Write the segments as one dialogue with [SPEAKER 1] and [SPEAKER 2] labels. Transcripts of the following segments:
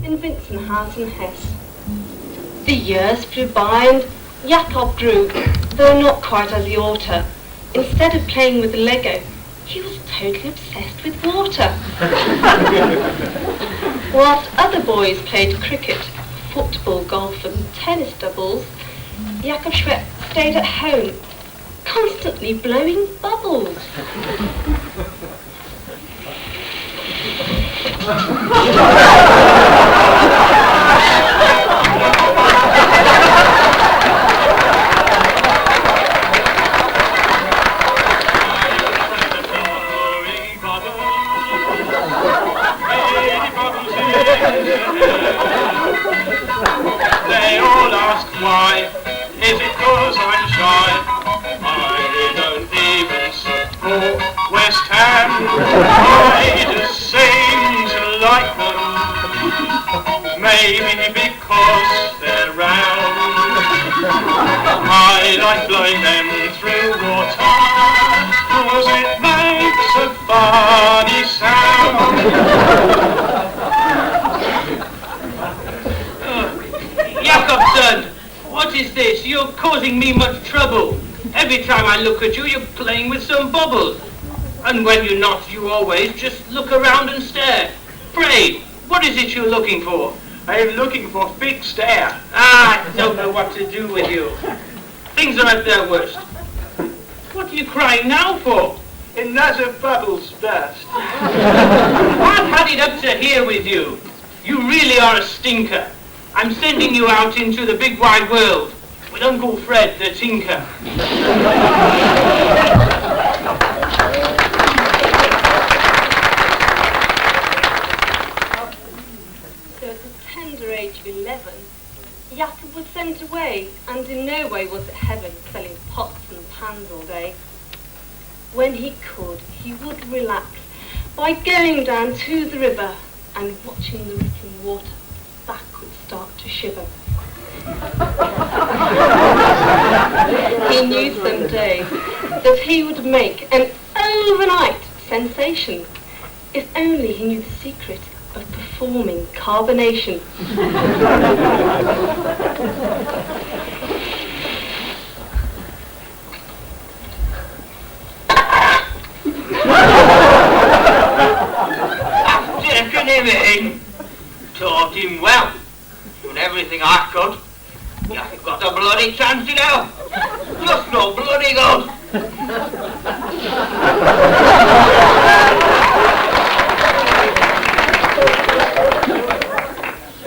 [SPEAKER 1] in Vincenhouse and Hesse. The years flew by and Jacob grew, though not quite as he ought to. Instead of playing with Lego, he was totally obsessed with water. Whilst other boys played cricket, football, golf and tennis doubles, Jacob Schweppe stayed at home, constantly blowing bubbles.
[SPEAKER 2] They all ask why, is it 'cause I'm shy? I don't even support West Ham, I just seem to like them, maybe because they're round. I like blowing them through water, 'cause it makes a funny sound.
[SPEAKER 3] Jacobson, what is this? You're causing me much trouble. Every time I look at you, you're playing with some bubbles. And when you're not, you always just look around and stare. Pray, what is it you're looking for?
[SPEAKER 2] I'm looking for fixed air.
[SPEAKER 3] I don't know what to do with you. Things are at their worst. What are you crying now for?
[SPEAKER 2] Another bubble's burst.
[SPEAKER 3] I've had it up to here with you. You really are a stinker. I'm sending you out into the big wide world with Uncle Fred the tinker.
[SPEAKER 1] So at the tender age of 11, Jacob was sent away, and in no way was it heaven, selling pots and pans all day. When he could, he would relax by going down to the river and watching the rippling water backwards start to shiver. He knew someday that he would make an overnight sensation if only he knew the secret of performing carbonation.
[SPEAKER 3] Taken him in, taught him well, done everything I could. You haven't got a bloody chance, you know. Just no bloody good.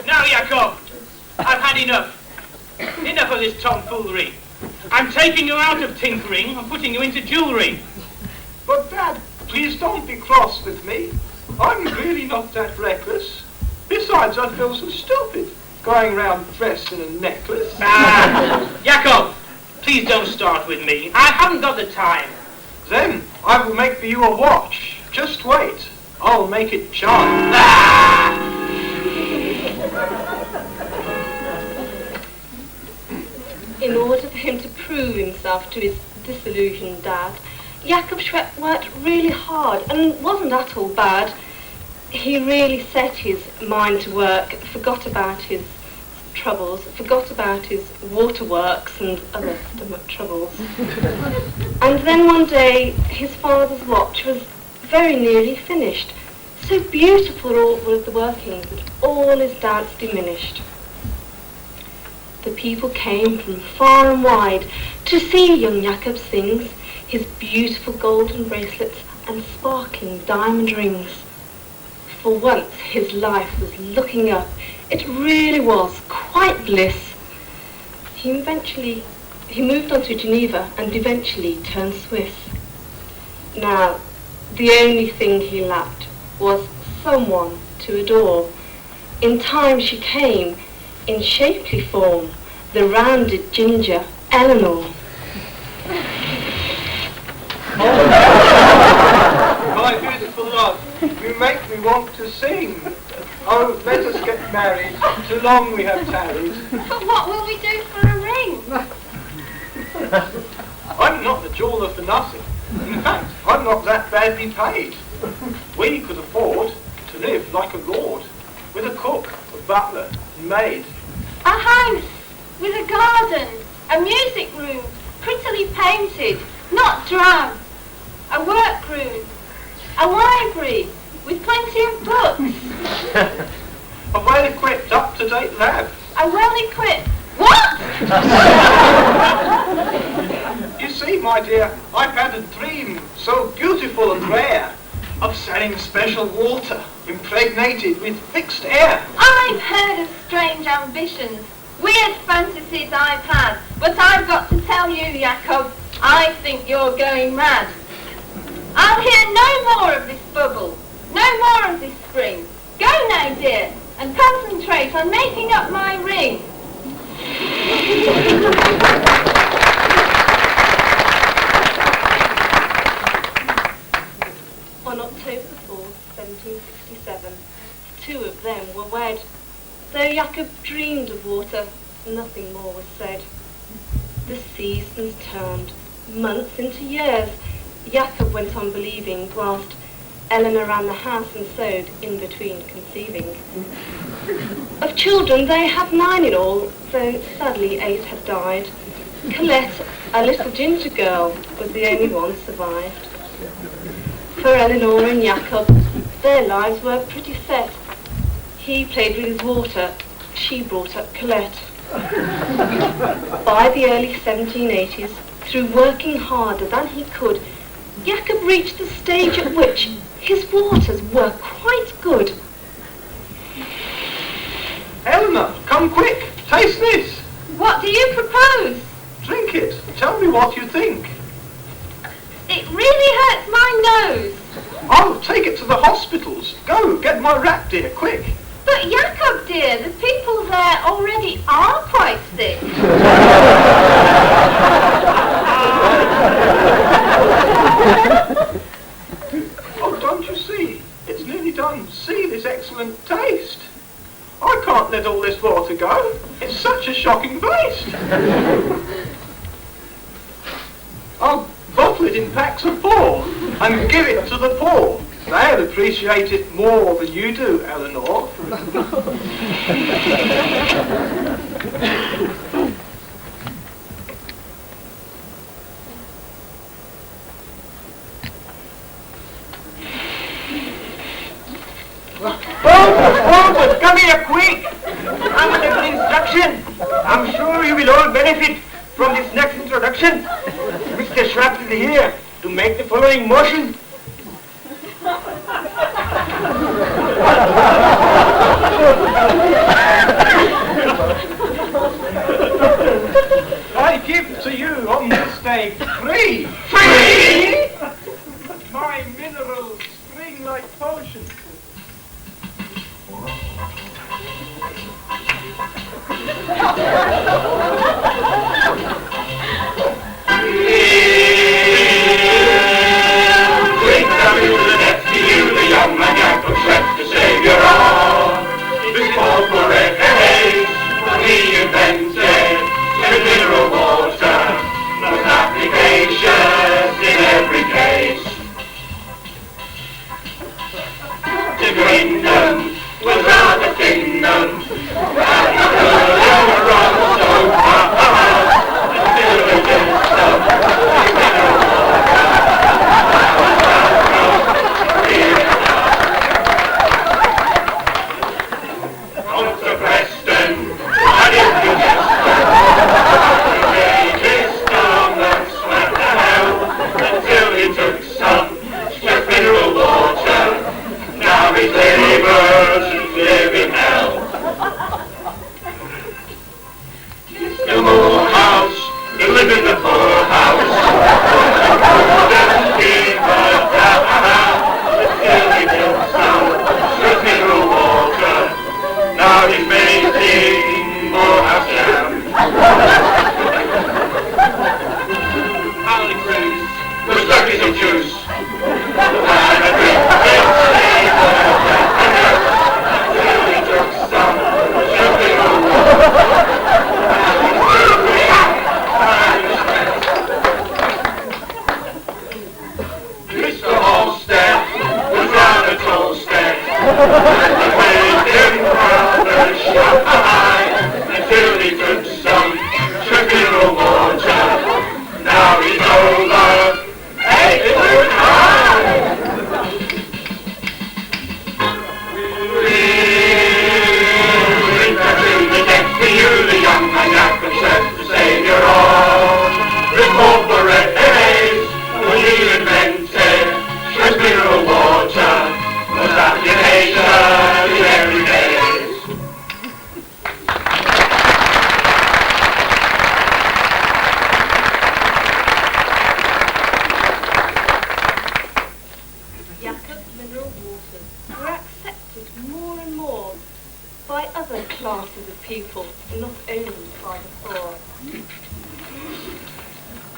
[SPEAKER 3] Now, Jacob, I've had enough. Enough of this tomfoolery. I'm taking you out of tinkering and putting you into jewellery.
[SPEAKER 2] But Dad, please don't be cross with me. I'm really not that reckless. Besides, I feel so stupid going round dressed in a necklace.
[SPEAKER 3] Jacob, please don't start with me. I haven't got the time.
[SPEAKER 2] Then I will make for you a watch. Just wait. I'll make it chime.
[SPEAKER 1] In order for him to prove himself to his disillusioned dad, Jacob Schweppe worked really hard and wasn't at all bad. He really set his mind to work, forgot about his troubles, forgot about his waterworks and other stomach troubles. And then one day his father's watch was very nearly finished. So beautiful were the workings that all his doubts diminished. The people came from far and wide to see young Jacob sings, his beautiful golden bracelets and sparkling diamond rings. For once his life was looking up. It really was quite bliss. He moved on to Geneva and eventually turned Swiss. Now, the only thing he lacked was someone to adore. In time she came, in shapely form, the rounded ginger Eleanor.
[SPEAKER 2] My beautiful love, you make me want to sing. Oh, let us get married. Too long we have tarried.
[SPEAKER 4] But what will we do for a ring?
[SPEAKER 2] I'm not the jeweller for nothing. In fact, I'm not that badly paid. We could afford to live like a lord. with a cook, a butler, and maid.
[SPEAKER 4] A house with a garden, a music room, prettily painted, not drab. A workroom, a library with plenty of books.
[SPEAKER 2] A well-equipped, up-to-date lab.
[SPEAKER 4] A well-equipped... What?
[SPEAKER 2] You see, my dear, I've had a dream so beautiful and rare of selling special water impregnated with fixed air.
[SPEAKER 4] I've heard of strange ambitions, weird fantasies I've had, but I've got to tell you, Jacob, I think you're going mad. I'll hear no more of this bubble, no more of this spring. Go now, dear, and concentrate on making up my ring.
[SPEAKER 1] On October 4th, 1767, the two of them were wed. Though Jacob dreamed of water, nothing more was said. The seasons turned, months into years. Jacob went on believing, whilst Eleanor ran the house and sewed in between conceiving. Of children they had 9 in all, though sadly 8 had died. Colette, a little ginger girl, was the only one survived. For Eleanor and Jacob, their lives were pretty set. He played with his water, she brought up Colette. By the early 1780s, through working harder than he could, Jacob reached the stage at which his waters were quite good.
[SPEAKER 2] Eleanor, come quick, taste this.
[SPEAKER 4] What do you propose?
[SPEAKER 2] Drink it, tell me what you think.
[SPEAKER 4] It really hurts my nose.
[SPEAKER 2] Oh, take it to the hospitals. Go, get my rat, dear, quick.
[SPEAKER 4] But Jacob, dear, the people there already are quite sick.
[SPEAKER 2] Oh, don't you see? It's nearly done. See this excellent taste. I can't let all this water go. It's such a shocking waste. I'll bottle it in packs of 4 and give it to the poor. They'll appreciate it more than you do, Eleanor.
[SPEAKER 3] Bolton, come here quick! I'm under the instruction. I'm sure you will all benefit from this next introduction. Mr. Schweppe is here to make the following motion.
[SPEAKER 2] I give to you on this day free my mineral spring-like potion.
[SPEAKER 5] Drink down to the death to you, the young man Jacob Schweppe, to save your all. This call for haste, he invented with mineral water, plus applications in every case. To drink them was rather thin them, and the run so far.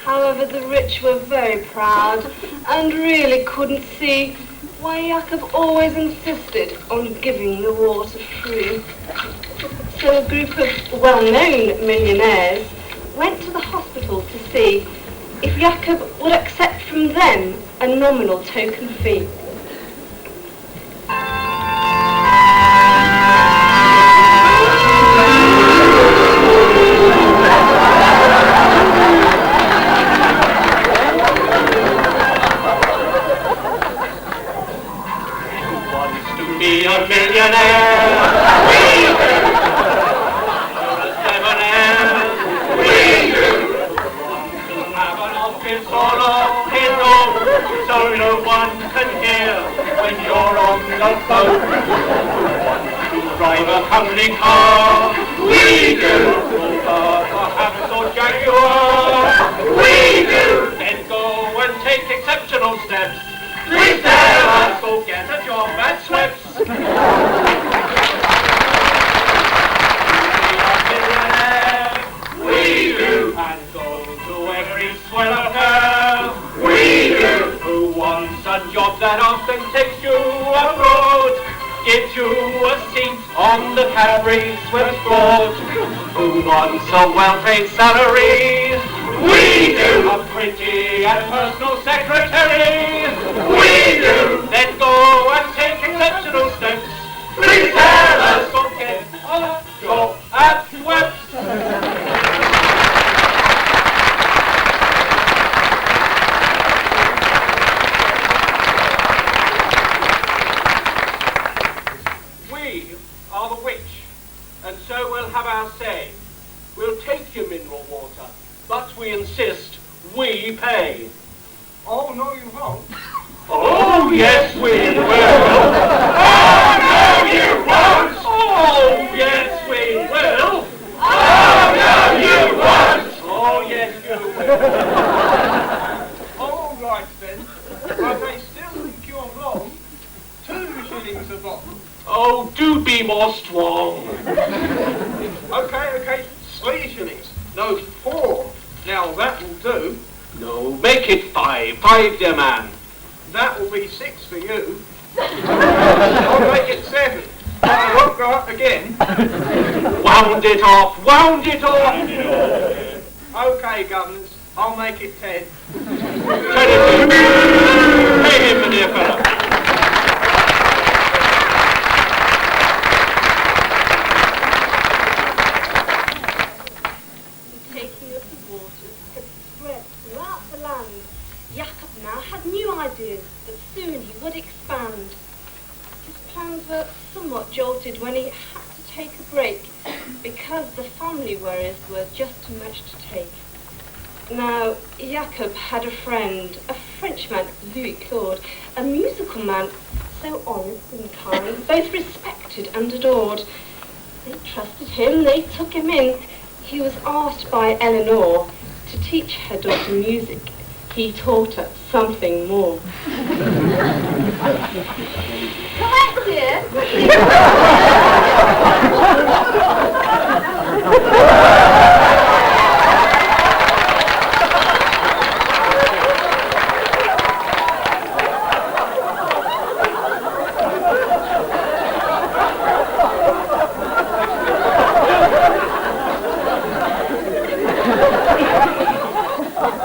[SPEAKER 1] However, the rich were very proud and really couldn't see why Jacob always insisted on giving the water free. So a group of well-known millionaires went to the hospital to see if Jacob would accept from them a nominal token fee.
[SPEAKER 2] Be a millionaire. We do. You're a debonair. We do. To have an office all of his own, so no one can hear when you're on the phone. To drive a company car. We do. Perhaps or Jaguar. We do. Then go and take exceptional steps. Please tell us, go get a job at Schweppes. We do. And go to every swell affair. We do. Who wants a job that often takes you abroad, gives you a seat on the Cadbury Schweppes board. Who wants a well-paid salary? We do. A pretty and personal secretary. We do. Then go and take exceptional steps. Please tell us, go get a job at Schweppes. We are the witch, and so we'll have our say. We'll take your mineral water, but we insist we pay.
[SPEAKER 6] Oh, no, you won't.
[SPEAKER 2] Oh, yes, we will. Oh, no, you won't. Oh, yes, we will. Oh, no, you won't. Oh, yes, you will.
[SPEAKER 6] All right, then. But they still think you're wrong. 2 shillings a bottle.
[SPEAKER 2] Oh, do be more strong.
[SPEAKER 6] Okay, 3 shillings. No, 4. Now, that will do.
[SPEAKER 2] No, make it 5. 5, dear man.
[SPEAKER 6] That will be 6 for you. I'll make it 7. I won't go up again.
[SPEAKER 2] Wound it off, wound it off.
[SPEAKER 6] Okay, governors, I'll make it 10.
[SPEAKER 2] Pay him, my dear fellow.
[SPEAKER 1] The taking of the waters had spread throughout the land. Jacob now had new ideas, but soon he would expand. His plans were somewhat jolted when he had to take a break because the family worries were just too much to take. Now, Jacob had a friend, a Frenchman, Louis Claude, a musical man, so honest and kind, both respected and adored. They trusted him, they took him in. He was asked by Eleanor to teach her daughter music. He taught her something more.
[SPEAKER 4] Come back, dear.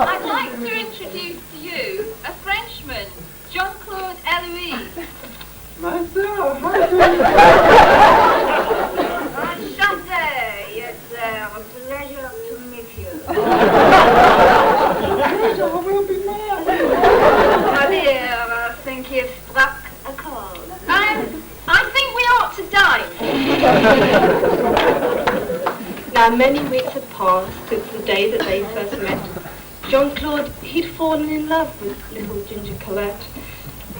[SPEAKER 4] I'd like to introduce to you a Frenchman, Jean-Claude Eloise.
[SPEAKER 6] Myself,
[SPEAKER 4] Enchanté, yes, sir. A pleasure to meet you.
[SPEAKER 6] I will be mad.
[SPEAKER 4] My dear, I think you've struck a chord. I think we ought to dine.
[SPEAKER 1] Now, many weeks had passed since the day that they first met. Jean-Claude, he'd fallen in love with little Ginger Colette.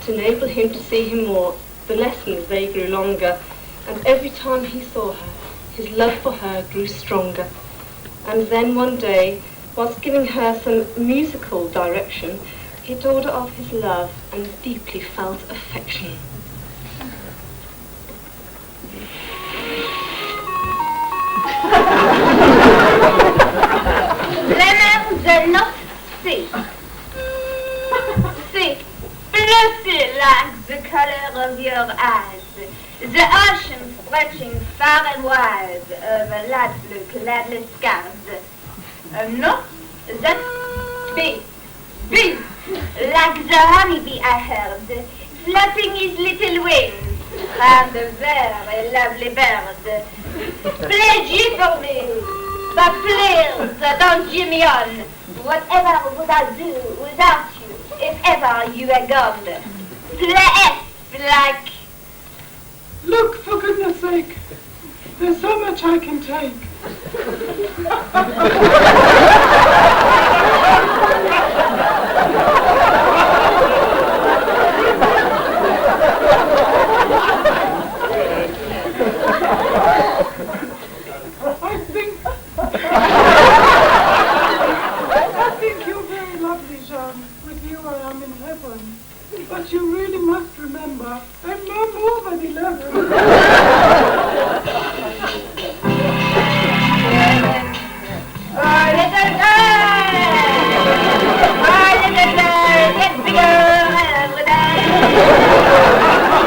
[SPEAKER 1] To enable him to see him more, the lessons, they grew longer, and every time he saw her, his love for her grew stronger. And then one day, whilst giving her some musical direction, he told her of his love and deeply felt affection.
[SPEAKER 4] Les mères de noces See. See. Lucy likes the color of your eyes. The ocean stretching far and wide over lads blue cloudless skies. No, that's B. B. Like the honeybee I heard, flapping his little wings. And a very lovely bird. Play G for me. But please, don't G me on. Whatever would I do without you, if ever you were gone? Play F like...
[SPEAKER 7] Look, for goodness sake, there's so much I can take. I think you're very lovely, Jean. With you I am in heaven. But you really must remember, I'm no more than 11.
[SPEAKER 4] Get bigger every day.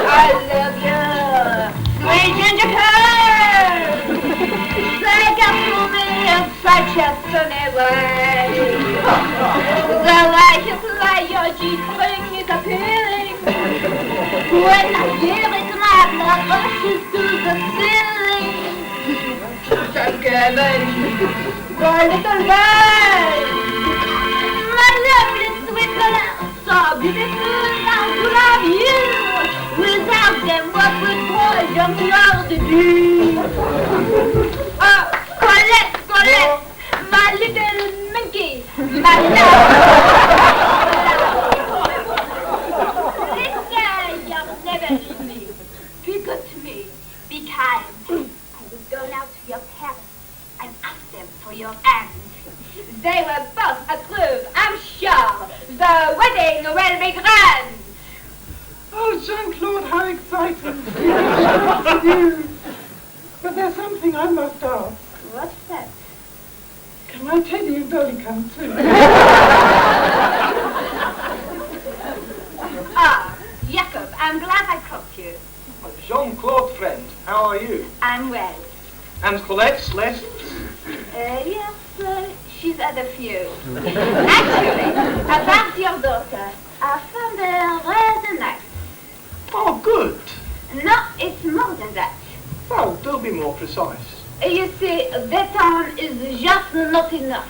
[SPEAKER 4] I love you, sweet ginger pearl. Take up for me in such a sunny way. The light is like your G-string is appealing. When I hear it, my blood rushes to the ceiling. Together, my little bird, my lovely sweet color, so beautiful now to love you. Without them, what would poor young Lord do? Oh, Colette, Colette, my little monkey, my love. Listen, you'll never leave me. Be good to me. Be kind. I will go now to your parents and ask them for your hand. They will both approve, I'm sure. The wedding will be grand.
[SPEAKER 7] Oh, Jean-Claude, how exciting. What to do? But there's something I must ask.
[SPEAKER 4] What's that?
[SPEAKER 7] Can my Teddy and Dolly come too?
[SPEAKER 4] Ah, Jacob, I'm glad I caught you.
[SPEAKER 6] Jean-Claude, friend, how are you?
[SPEAKER 4] I'm well.
[SPEAKER 6] And Colette's lessons?
[SPEAKER 4] Yes, she's had a few. Actually, about your daughter, I found her rather nice.
[SPEAKER 6] Oh, good.
[SPEAKER 4] No, it's more than that.
[SPEAKER 6] Well, do be more precise.
[SPEAKER 4] You see, that town is just not enough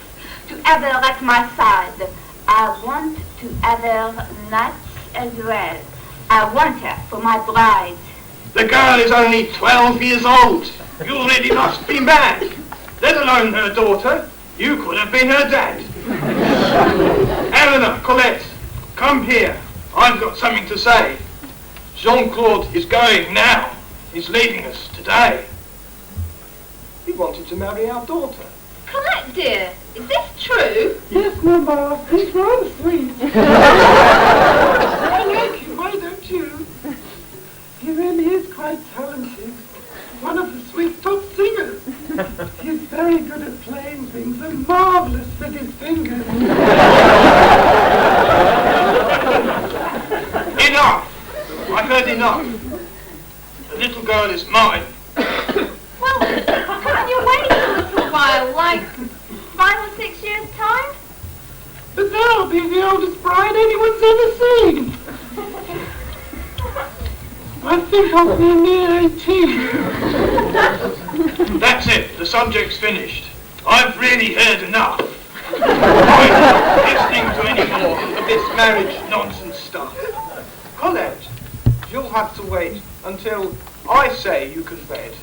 [SPEAKER 4] to have her at my side. I want to have her nice as well. I want her for my bride.
[SPEAKER 2] The girl is only 12 years old. You really must be mad. Let alone her daughter. You could have been her dad. Eleanor, Colette, come here. I've got something to say. Jean-Claude is going now. He's leaving us today.
[SPEAKER 6] He wanted to marry our daughter.
[SPEAKER 4] Colette, dear, is this true?
[SPEAKER 7] Yes, Mama, he's rather sweet. I like him, why don't you? He really is quite talented. One of the sweet top singers. He's very good at playing things and marvellous with his fingers.
[SPEAKER 2] Enough! I've heard enough. The little girl is mine.
[SPEAKER 4] Well, can't you wait a little while, like 5 or 6 years' time?
[SPEAKER 7] But that'll be the oldest bride anyone's ever seen. I think I'll be near 18.
[SPEAKER 2] That's it. The subject's finished. I've really heard enough. I'm not listening to any more of this marriage nonsense stuff.
[SPEAKER 6] Colette, you'll have to wait until I say you can bed.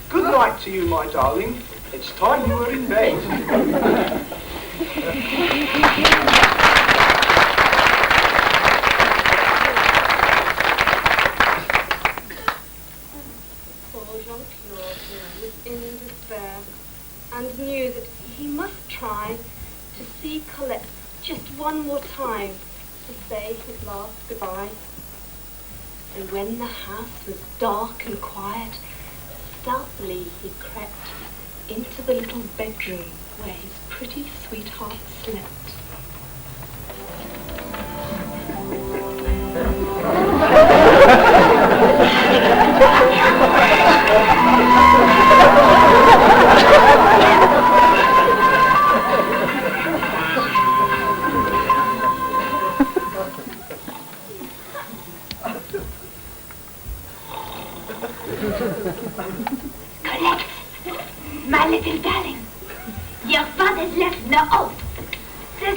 [SPEAKER 6] Good night to you, my darling. It's time you were in bed.
[SPEAKER 1] Poor Jean-Claude was in despair and knew that he must try to see Colette just one more time to say his last goodbye. And when the house was dark and quiet, stealthily he crept into the little bedroom where his pretty sweetheart slept.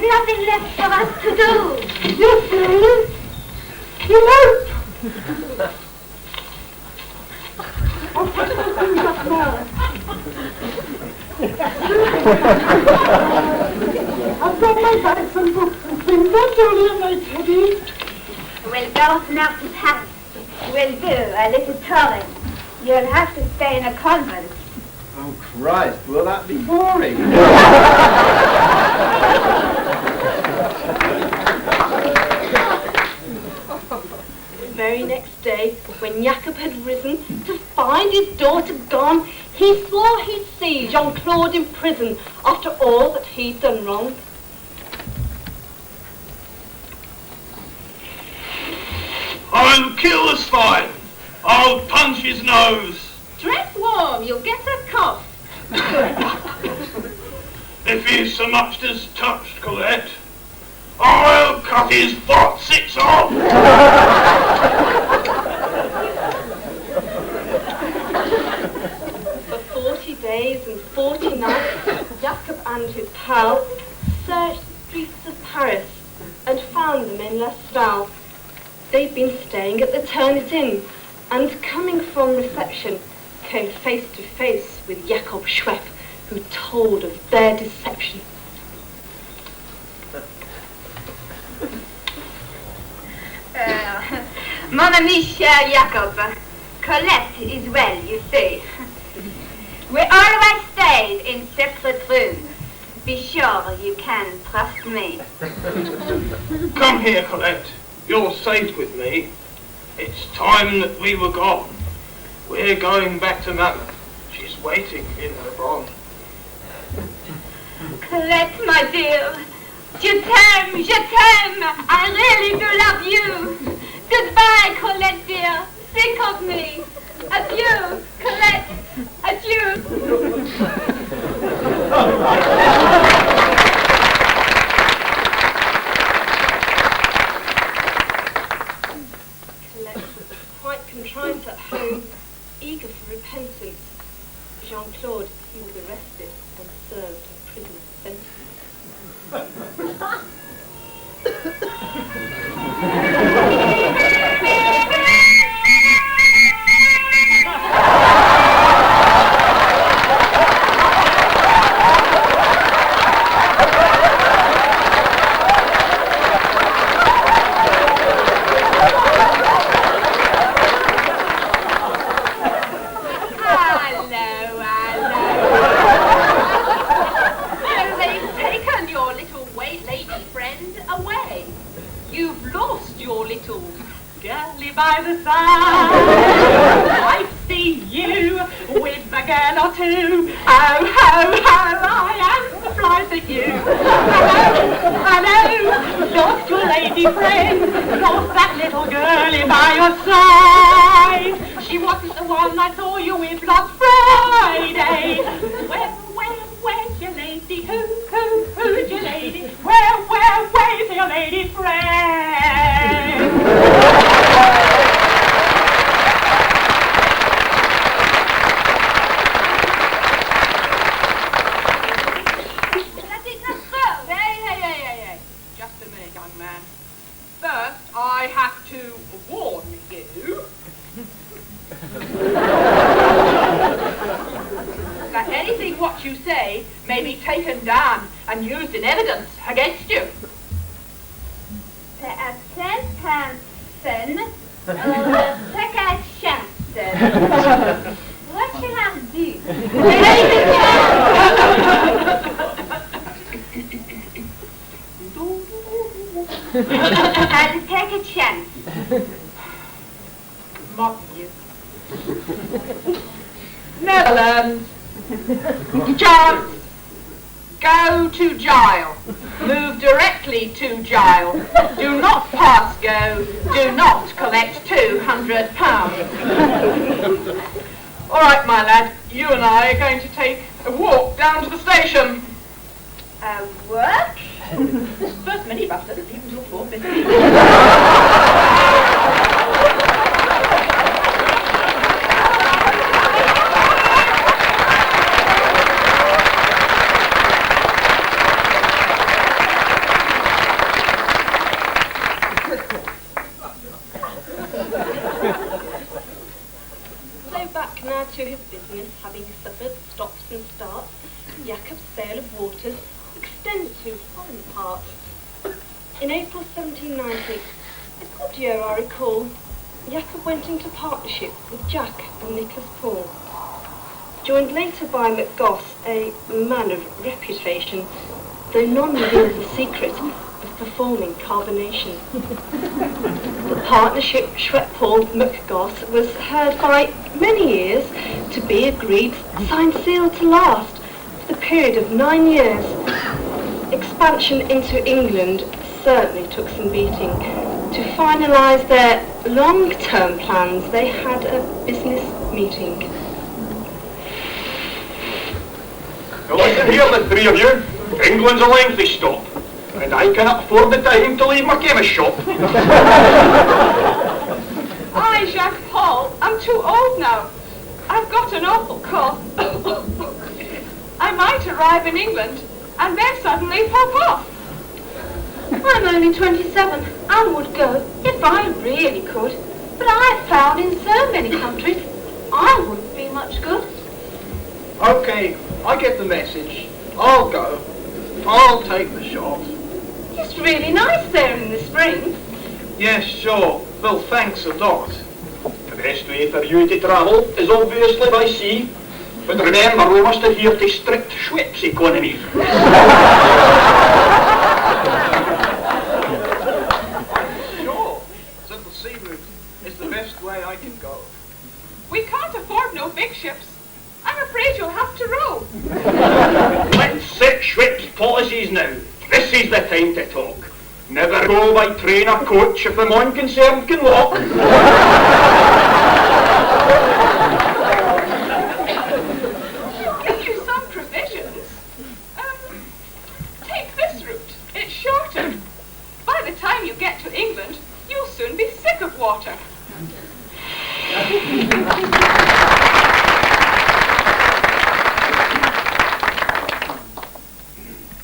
[SPEAKER 4] nothing left for us to do.
[SPEAKER 7] Yes, lady. You won't. I'll put the things up now. I've got my bags and books and things. They're Dolly and my Teddy.
[SPEAKER 4] We'll go now to Paris. We'll do a little touring. You'll have to stay in a convent.
[SPEAKER 8] Oh, Christ, will that be boring?
[SPEAKER 1] The very next day, when Jacob had risen to find his daughter gone, he swore he'd see Jean-Claude in prison after all that he'd done wrong.
[SPEAKER 2] I'll kill the swine. I'll punch his nose.
[SPEAKER 4] Dress warm, you'll get a cough.
[SPEAKER 2] If he so much as touched Colette, I'll cut his bottsicks off.
[SPEAKER 1] For 40 days and 40 nights, Jacob and his pal searched the streets of Paris and found them in La Salle. They'd been staying at the Turnit Inn, and coming from reception, came face to face with Jacob Schweppe, who told of their deception.
[SPEAKER 4] Mon ami cher Jacob, Colette is well, you see. We always stayed in separate rooms. Be sure you can trust me.
[SPEAKER 2] Come here, Colette. You're safe with me. It's time that we were gone. We're going back to Mama. She's waiting in her bron.
[SPEAKER 4] Colette, my dear, je t'aime, I really do love you. Goodbye, Colette dear, think of me. Adieu, Colette, adieu.
[SPEAKER 1] Colette was quite contrite at home, eager for repentance. Jean-Claude, he was arrested and served a prison sentence.
[SPEAKER 9] By the side, I see you with a girl or two. Oh, ho, ho, I am surprised at you. Hello, lost your lady friend, lost that little girlie by your side. She wasn't the one I saw you with last Friday. Where's your lady? Who's your lady? Where's your lady friend? I have to warn you that anything what you say may be taken down and used in evidence against you.
[SPEAKER 4] Take a chance. What shall I do? I'll take a chance.
[SPEAKER 9] Mocking you. Netherlands. Chance. Go to jail. Move directly to jail. Do not pass go. Do not collect £200. All right, my lad. You and I are going to take a walk down to the station.
[SPEAKER 4] A walk?
[SPEAKER 9] First minibus doesn't leave until 4:50.
[SPEAKER 1] to his business, having suffered stops and starts, Jacob's sale of waters extended to foreign parts. In April 1790, a good year I recall, Jacob went into partnership with Jack and Nicholas Paul. Joined later by McGoss, a man of reputation, though none revealed the secret of performing carbonation. The partnership Schweppe-Paul-McGoss was heard by many years to be agreed, signed, sealed to last for the period of 9 years. Expansion into England certainly took some beating. To finalise their long-term plans, they had a business meeting.
[SPEAKER 5] Now listen here, the three of you. England's a lengthy stop, and I cannot afford the time to leave my chemist shop.
[SPEAKER 9] I, Jacques Paul, I'm too old now. I've got an awful cough. I might arrive in England and then suddenly pop off.
[SPEAKER 1] I'm only 27 and would go if I really could, but I've found in so many countries I wouldn't be much good.
[SPEAKER 6] Okay, I get the message. I'll go. I'll take the shot.
[SPEAKER 9] It's really nice there in the spring.
[SPEAKER 6] Yes, sure. Well, thanks a lot.
[SPEAKER 5] The best way for you to travel is obviously by sea, but remember we must adhere to strict Schweppes economy.
[SPEAKER 6] Sure. Simple sea route is the best way I can go.
[SPEAKER 9] We can't afford no big ships. I'm afraid you'll have to row.
[SPEAKER 5] Let's set Schweppes policies now. This is the time to talk. Never go by train or coach if the man concerned can walk.
[SPEAKER 9] Give you some provisions. Take this route. It's shorter. By the time you get to England, you'll soon be sick of water.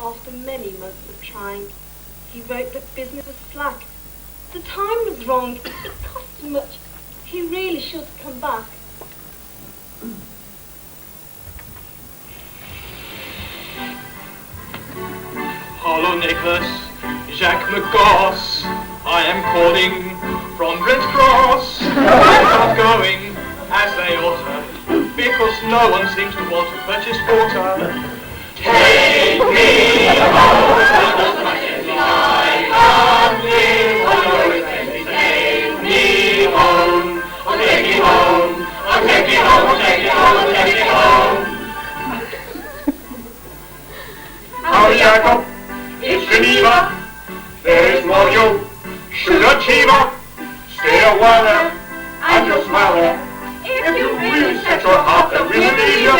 [SPEAKER 1] After many months of trying, he wrote that business was slack. The time was wrong. It cost too much. He really should come back.
[SPEAKER 2] Hello, Nicholas. Jacques McGoss. I am calling from Red Cross. I'm not going as they oughter, because no one seems to want to purchase water.
[SPEAKER 5] Take me home, I can't live on your expenses. Take me home, I'll take you home, I'll take you home, I'll take you home, I'll take you home. How Jacob, it's Geneva, there is more you should achieve her. Stay a while there, and you'll smile there. If you really set your heart, then we'll leave you.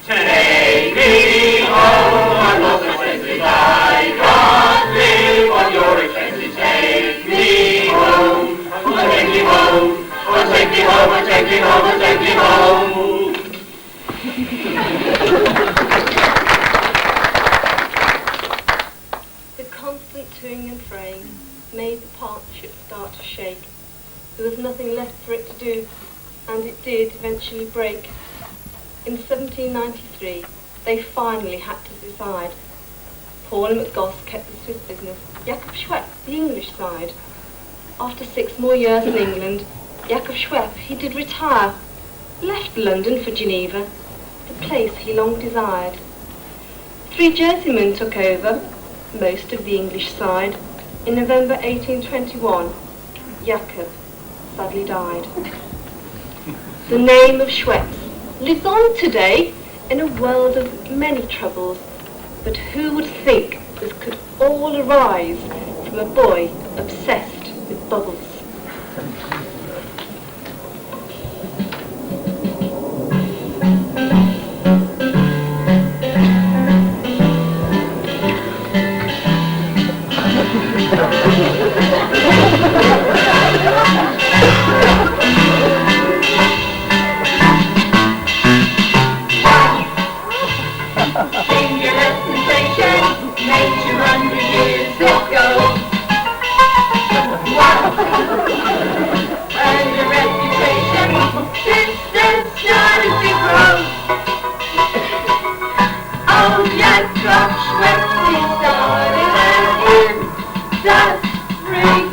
[SPEAKER 5] Take me home, I'm not expenses, I can't live on your expenses. Take me home, I'll take you home, I'll take you home, I'll take you home, I'll take you home.
[SPEAKER 1] The constant toing and froing made the partnership start to shake. There was nothing left for it to do, and it did eventually break. In 1793, they finally had to decide. Paul and McGoss kept the Swiss business, Jacob Schweppe the English side. After 6 more years in England, Jacob Schweppe, he did retire, left London for Geneva, the place he long desired. 3 Jerseymen took over, most of the English side. In November 1821, Jacob sadly died. The name of Schweppes lives on today in a world of many troubles, but who would think this could all arise from a boy obsessed with bubbles?
[SPEAKER 4] Singular sensation, made 200 years ago. Wow! And a reputation since the start of dust free.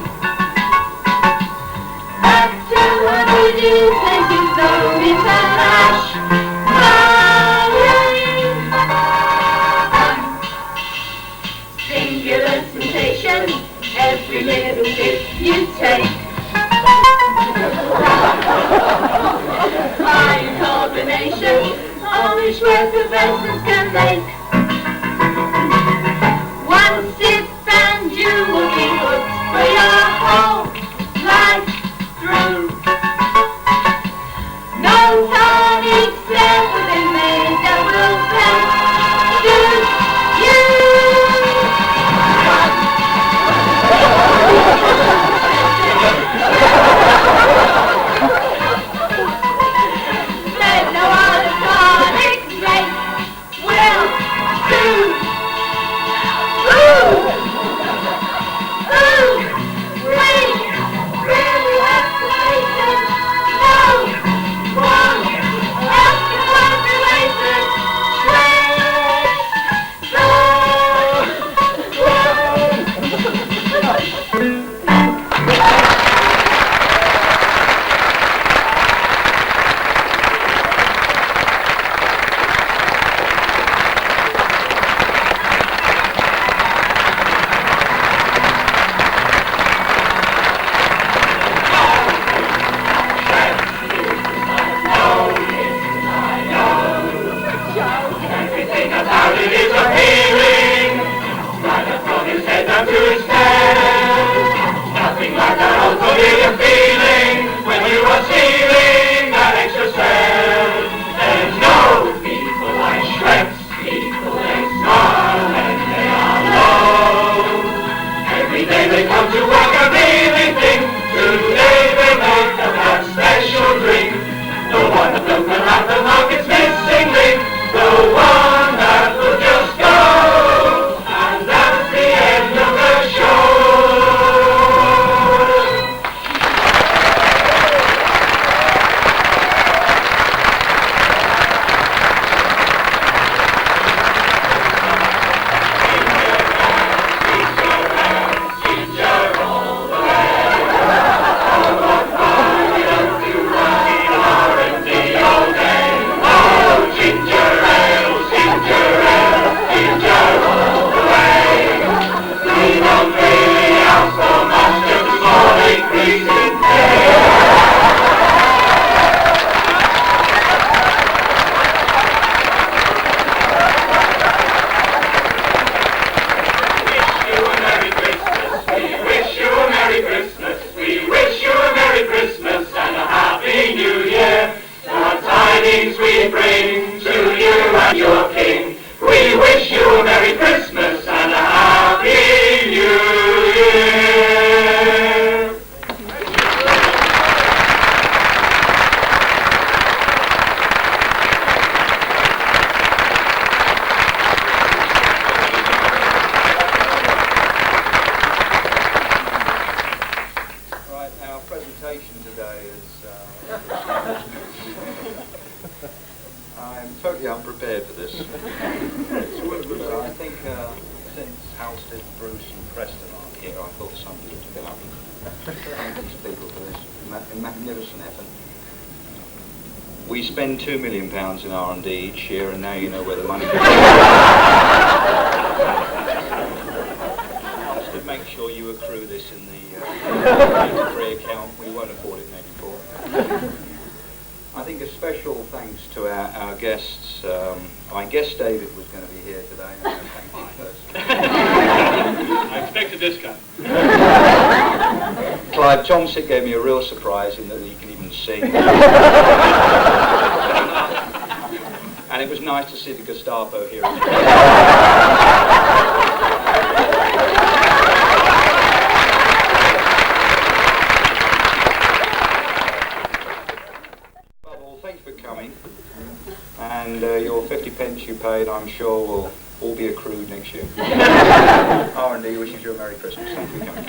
[SPEAKER 4] Up to 100 years take his own internash. Singular sensation, every little bit you take. Fine combination, only Schweppes vessels can make. One sip and you will be hooked for your whole life through. No tonic's ever been made that will suit you. Let no other tonic make will do. Ooh, we really have to make it. No one else can populate it.
[SPEAKER 5] Everything about it is appealing, right up from his head down to his tail. Nothing like that old familiar feeling when you are stealing that extra cell. There's no people like Schweppes, people they smile when they are low. Every day they come to work a really thing. Today they make up that special drink, the one that don't come out the market's missing link. The one that will just go, and that's the end of the show. Ginger all the way. Oh, what fun we don't do running R&D all day. Oh, ginger. We bring to you and your king. We wish you a Merry Christmas and a Happy New Year.
[SPEAKER 8] Right, our presentation today is... I'm totally unprepared for this. But I think since Halstead, Bruce and Preston aren't here, I thought somebody would get up and thank these people for this magnificent effort. We spend £2 million in R&D each year, and now you know where the money goes. Halstead, make sure you accrue this in the free account. We won't afford it maybe for. I think a special thanks to our guests. I guess David was going to be here today, and I thank him personally.
[SPEAKER 2] I expect a discount.
[SPEAKER 8] Clive Thompson gave me a real surprise in that he can even sing. And it was nice to see the Gestapo here as well. And your 50 pence you paid, I'm sure, will all be accrued next year. R&D wishes you a Merry Christmas. Thank you for coming.